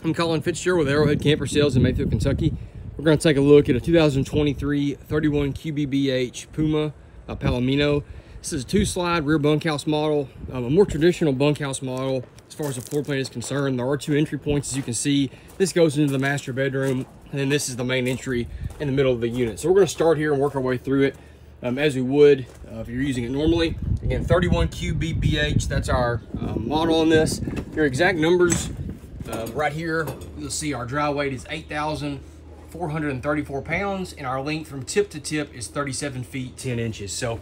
I'm Colin Fitzgerald with Arrowhead Camper Sales in Mayfield, Kentucky. We're going to take a look at a 2023 31 QBBH Puma Palomino. This is a 2-slide rear bunkhouse model, a more traditional bunkhouse model as far as the floor plan is concerned. There are 2 entry points, as you can see. This goes into the master bedroom, and then this is the main entry in the middle of the unit. So we're going to start here and work our way through it as we would if you're using it normally. Again, 31 QBBH, that's our model on this. Your exact numbers. Right here, you'll see our dry weight is 8,434 pounds, and our length from tip to tip is 37 feet 10 inches. So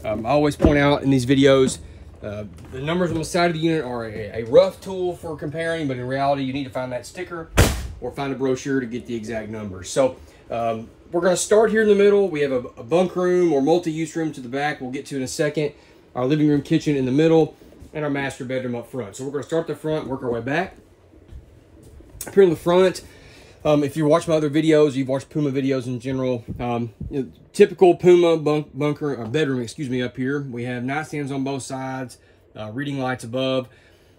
I always point out in these videos, the numbers on the side of the unit are a rough tool for comparing, but in reality, you need to find that sticker or find a brochure to get the exact numbers. So we're going to start here in the middle. We have a bunk room or multi-use room to the back. We'll get to in a second. Our living room, kitchen in the middle, and our master bedroom up front. So we're going to start at the front, work our way back. Up here in the front, if you watch my other videos, you've watched Puma videos in general, typical Puma bedroom, excuse me, up here. We have nightstands on both sides, reading lights above.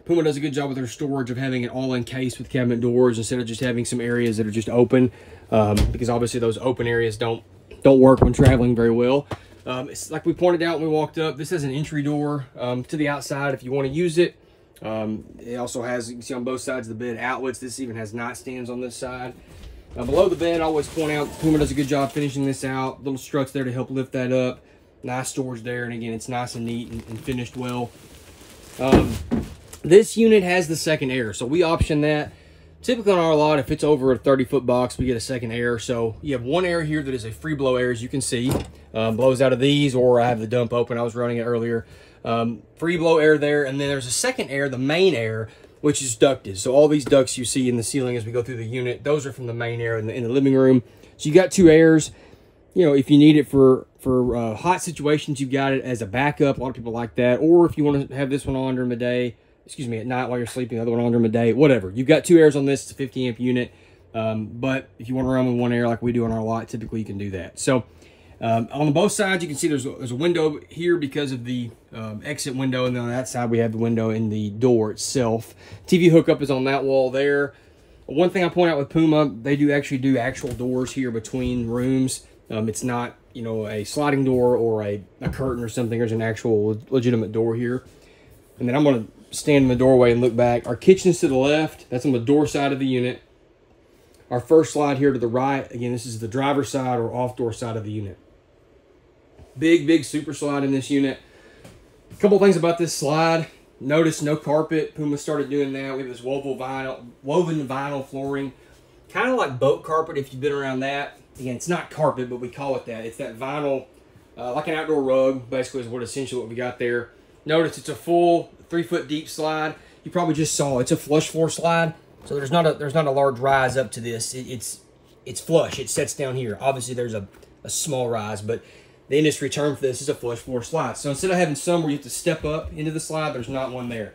Puma does a good job with their storage of having it all encased with cabinet doors instead of just having some areas that are just open, because obviously those open areas don't work when traveling very well. It's like we pointed out when we walked up, this has an entry door to the outside if you want to use it. It also has, you can see on both sides of the bed, outlets. This even has nightstands on this side. Below the bed, I always point out Puma does a good job finishing this out. Little struts there to help lift that up. Nice storage there, and again, it's nice and neat and finished well. This unit has the second air, so we option that. Typically on our lot, if it's over a 30-foot box, we get a second air. So you have one air here that is a free blow air, as you can see. Blows out of these, or I have the dump open. I was running it earlier. Free blow air there, and then there's a second air, the main air, which is ducted. So all these ducts you see in the ceiling as we go through the unit, those are from the main air in the living room. So you got 2 airs. You know, if you need it for hot situations, you've got it as a backup. A lot of people like that. Or if you want to have this one on during the day, excuse me, at night while you're sleeping, the other one on during the day, whatever. You've got 2 airs on this. It's a 50 amp unit. But if you want to run with 1 air like we do on our lot, typically you can do that. So on both sides, you can see there's a window here because of the exit window, and then on that side we have the window in the door itself. TV hookup is on that wall there. One thing I point out with Puma, they do actual doors here between rooms. It's not, you know, a sliding door or a curtain or something. There's an actual legitimate door here. And then I'm going to stand in the doorway and look back. Our kitchen's to the left. That's on the door side of the unit. Our first slide here to the right. Again, this is the driver's side or off-door side of the unit. Big super slide in this unit. A couple things about this slide. Notice no carpet. Puma started doing that. We have this woven vinyl flooring. Kind of like boat carpet if you've been around that. Again, it's not carpet, but we call it that. It's that vinyl, like an outdoor rug, basically is essentially what we got there. Notice it's a full 3-foot deep slide. You probably just saw it's a flush floor slide. So there's not a large rise up to this. It's flush. It sets down here. Obviously there's a small rise, but the industry term for this is a flush floor slide. So instead of having some where you have to step up into the slide, there's not one there.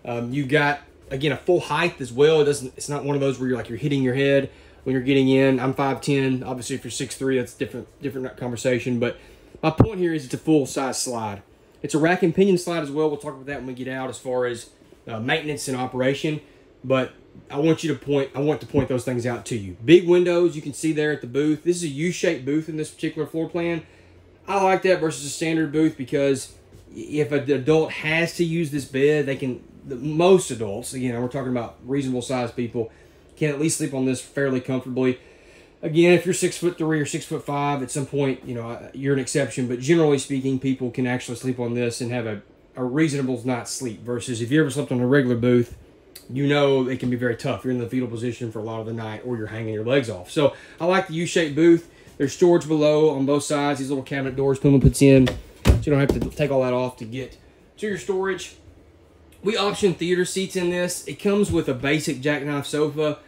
You've got, again, a full height as well. It's not one of those where you're hitting your head when you're getting in. I'm 5'10". Obviously, if you're 6'3", that's different conversation. But my point here is it's a full size slide. It's a rack and pinion slide as well. We'll talk about that when we get out as far as maintenance and operation. But I want to point those things out to you. Big windows, you can see there at the booth. This is a U-shaped booth in this particular floor plan. I like that versus a standard booth because if an adult has to use this bed, most adults, again, we're talking about reasonable sized people, can at least sleep on this fairly comfortably. Again, if you're 6'3" or 6'5", at some point, you know, you're an exception, but generally speaking, people can actually sleep on this and have a reasonable night's sleep versus if you ever slept on a regular booth, you know it can be very tough. You're in the fetal position for a lot of the night or you're hanging your legs off. So I like the U-shaped booth. There's storage below on both sides. These little cabinet doors Puma puts in, so you don't have to take all that off to get to your storage. We option theater seats in this. It comes with a basic jackknife sofa.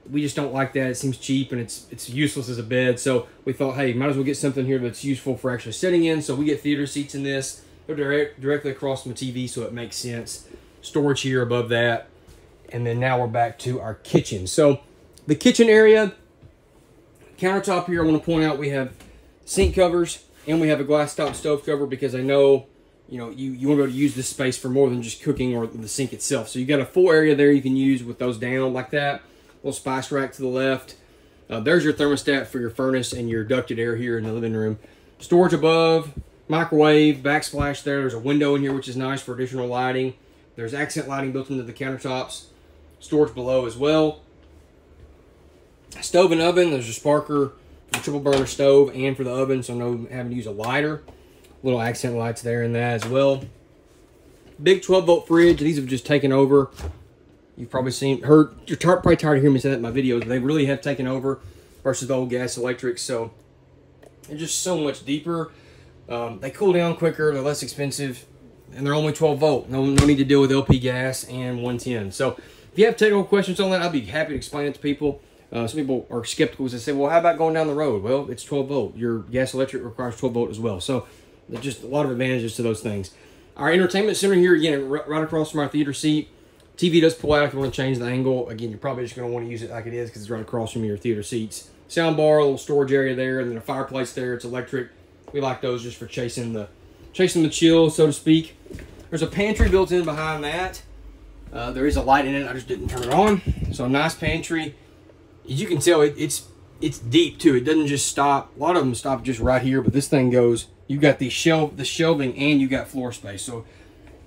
We just don't like that. It seems cheap and it's useless as a bed. So we thought, hey, might as well get something here that's useful for actually sitting in. So we get theater seats in this. They're directly across from the TV, so it makes sense. Storage here above that. And then now we're back to our kitchen. So the kitchen area, countertop here, I want to point out we have sink covers and we have a glass top stove cover because I know, you know, you want to be able to use this space for more than just cooking or the sink itself. So you got a full area there you can use with those down like that. little spice rack to the left. There's your thermostat for your furnace and your ducted air here in the living room. Storage above, microwave, backsplash there. There's a window in here, which is nice for additional lighting. There's accent lighting built into the countertops. Storage below as well. Stove and oven. There's a sparker for the triple burner stove and for the oven, so no having to use a lighter. Little accent lights there in that as well. Big 12-volt fridge. These have just taken over. You've probably heard, you're probably tired of hearing me say that in my videos, but they really have taken over versus the old gas electrics. So they're just so much deeper. They cool down quicker. They're less expensive, and they're only 12 volt. No need to deal with LP gas and 110. So if you have technical questions on that, I'd be happy to explain it to people. Some people are skeptical as they say, well, how about going down the road? Well, it's 12 volt. Your gas electric requires 12 volt as well. So there's just a lot of advantages to those things. Our entertainment center here, again, right across from our theater seat. TV does pull out if you want to change the angle. Again, you're probably just going to want to use it like it is because it's right across from your theater seats. Sound bar, a little storage area there, and then a fireplace there. It's electric. We like those just for chasing the chill, so to speak. There's a pantry built in behind that. There is a light in it. I just didn't turn it on. So a nice pantry. As you can tell, it's deep too. It doesn't just stop. A lot of them stop just right here, but this thing goes. You got the shelving, and you got floor space. So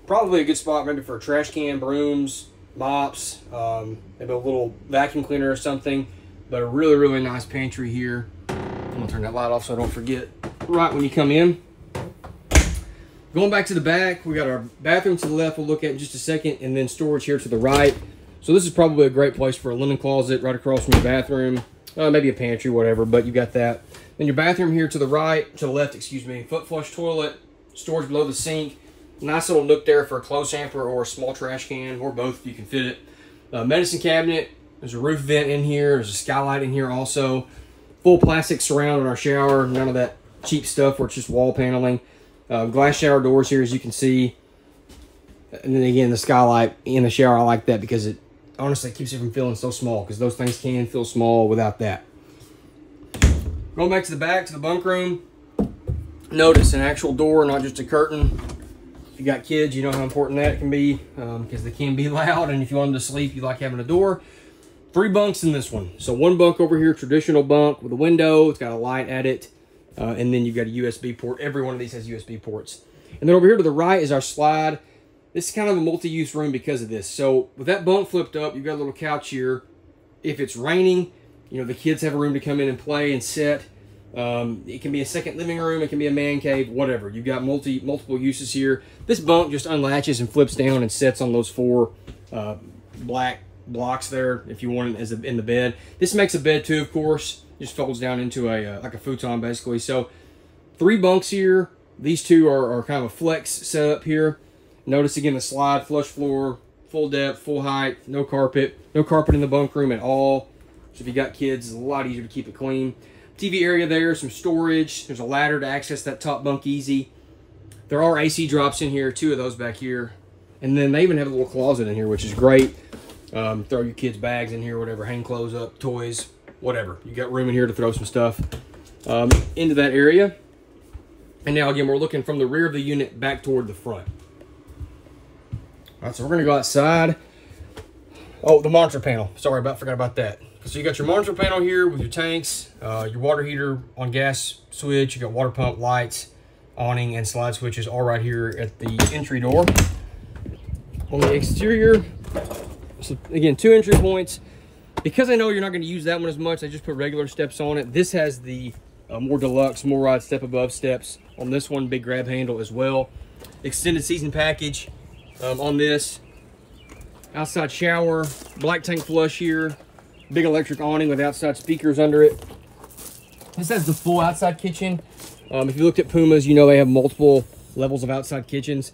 probably a good spot maybe for a trash can, brooms, mops, maybe a little vacuum cleaner or something. But a really, really nice pantry here. I'm gonna turn that light off so I don't forget right when you come in. Going back to the back, we got our bathroom to the left we'll look at in just a second, and then storage here to the right. So this is probably a great place for a linen closet right across from your bathroom. Maybe a pantry, whatever, but you got that. Then your bathroom here to the left, excuse me. Foot flush toilet, storage below the sink. Nice little nook there for a clothes hamper or a small trash can, or both if you can fit it. Medicine cabinet. There's a roof vent in here. There's a skylight in here also. Full plastic surround on our shower. None of that cheap stuff where it's just wall paneling. Glass shower doors here, as you can see. And then again, the skylight in the shower, I like that because it honestly keeps it from feeling so small, because those things can feel small without that. Going back to the back, to the bunk room. Notice an actual door, not just a curtain. If you got kids, you know how important that can be, because they can be loud, and if you want them to sleep, you like having a door. 3 bunks in this one. So 1 bunk over here, traditional bunk with a window. It's got a light at it. And then you've got a USB port. Every one of these has USB ports. And then over here to the right is our slide. This is kind of a multi-use room because of this. So with that bunk flipped up, you've got a little couch here. If it's raining, you know, the kids have a room to come in and play and sit. It can be a second living room. It can be a man cave, whatever. You've got multiple uses here. This bunk just unlatches and flips down and sits on those 4 black blocks there if you want it as in the bed. This makes a bed too, of course. Just folds down into a like a futon basically. So 3 bunks here. These 2 are kind of a flex setup here. Notice again the slide, flush floor, full depth, full height, no carpet in the bunk room at all. So if you got kids, it's a lot easier to keep it clean. TV area there, some storage. There's a ladder to access that top bunk easy. There are AC drops in here, 2 of those back here. And then they even have a little closet in here, which is great. Throw your kids' bags in here, whatever, hang clothes up, toys, whatever. You got room in here to throw some stuff into that area. And now again, we're looking from the rear of the unit back toward the front. All right, so we're gonna go outside. Oh, the monitor panel. Sorry, forgot about that. So you got your monitor panel here with your tanks, your water heater on gas switch, you got water pump, lights, awning, and slide switches all right here at the entry door. On the exterior, so again, 2 entry points. Because I know you're not going to use that one as much, I just put regular steps on it. This has the more deluxe, more ride step above steps on this one, big grab handle as well. Extended season package on this. Outside shower, black tank flush here. Big electric awning with outside speakers under it. This has the full outside kitchen. If you looked at Pumas, you know they have multiple levels of outside kitchens.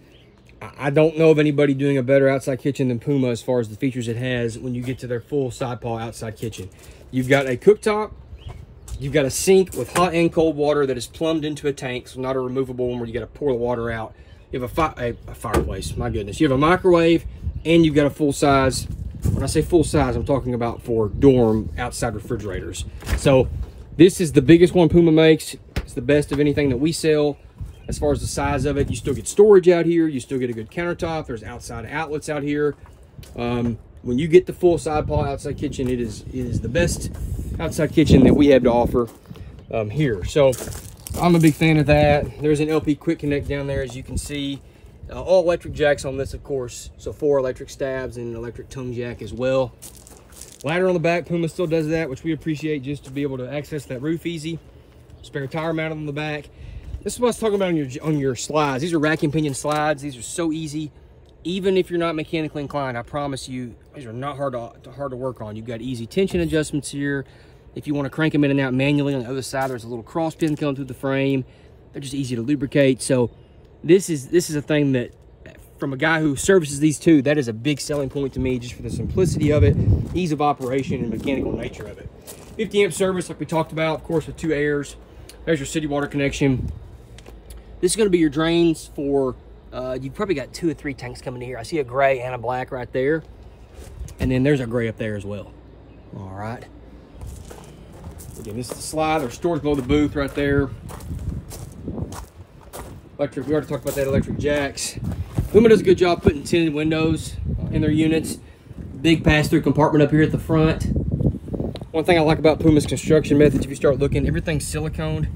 I don't know of anybody doing a better outside kitchen than Puma as far as the features it has when you get to their full side paw outside kitchen. You've got a cooktop. You've got a sink with hot and cold water that is plumbed into a tank, so not a removable one where you got to pour the water out. You have a fireplace, my goodness. You have a microwave, and you've got a full-size. When I say full-size, I'm talking about for dorm outside refrigerators. So this is the biggest one Puma makes. It's the best of anything that we sell. As far as the size of it, you still get storage out here. You still get a good countertop. There's outside outlets out here. when you get the full side pod outside kitchen, it is the best outside kitchen that we have to offer here. So I'm a big fan of that. There's an LP quick connect down there, as you can see. All electric jacks on this, of course. So 4 electric stabs and an electric tongue jack as well. Ladder on the back, Puma still does that, which we appreciate, just to be able to access that roof easy. Spare tire mounted on the back. This is what I was talking about on your slides. These are rack and pinion slides. These are so easy. Even if you're not mechanically inclined, I promise you, these are not hard to work on. You've got easy tension adjustments here. If you want to crank them in and out manually, on the other side, there's a little cross pin coming through the frame. They're just easy to lubricate. So this is a thing that, from a guy who services these two, that is a big selling point to me, just for the simplicity of it, ease of operation, and mechanical nature of it. 50 amp service, like we talked about, of course, with 2 airs. There's your city water connection. This is going to be your drains for, you've probably got 2 or 3 tanks coming in here. I see a gray and a black right there. And then there's a gray up there as well. All right. Again, this is the slide. There's storage below the booth right there. Electric, we already talked about that, electric jacks. Puma does a good job putting tinted windows in their units. Big pass-through compartment up here at the front. One thing I like about Puma's construction methods, if you start looking, everything's siliconed.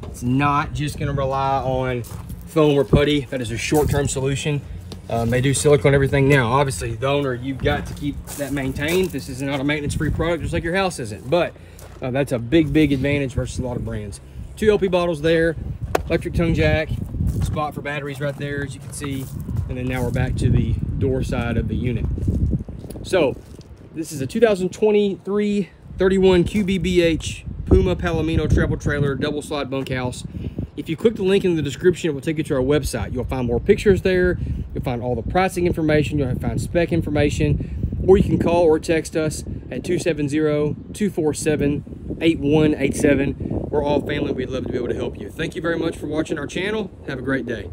It's not just going to rely on foam or putty. That is a short-term solution. They do silicone everything now. Obviously, the owner, you've got to keep that maintained. This is not a maintenance-free product, just like your house isn't. But that's a big advantage versus a lot of brands. 2 LP bottles there, electric tongue jack, spot for batteries right there, as you can see. And then now we're back to the door side of the unit. So this is a 2023 31 QBBH Puma Palomino travel trailer, double slide bunkhouse. If you click the link in the description, it will take you to our website. You'll find more pictures there. You'll find all the pricing information. You'll find spec information. Or you can call or text us at 270-247-8187. We're all family. We'd love to be able to help you. Thank you very much for watching our channel. Have a great day.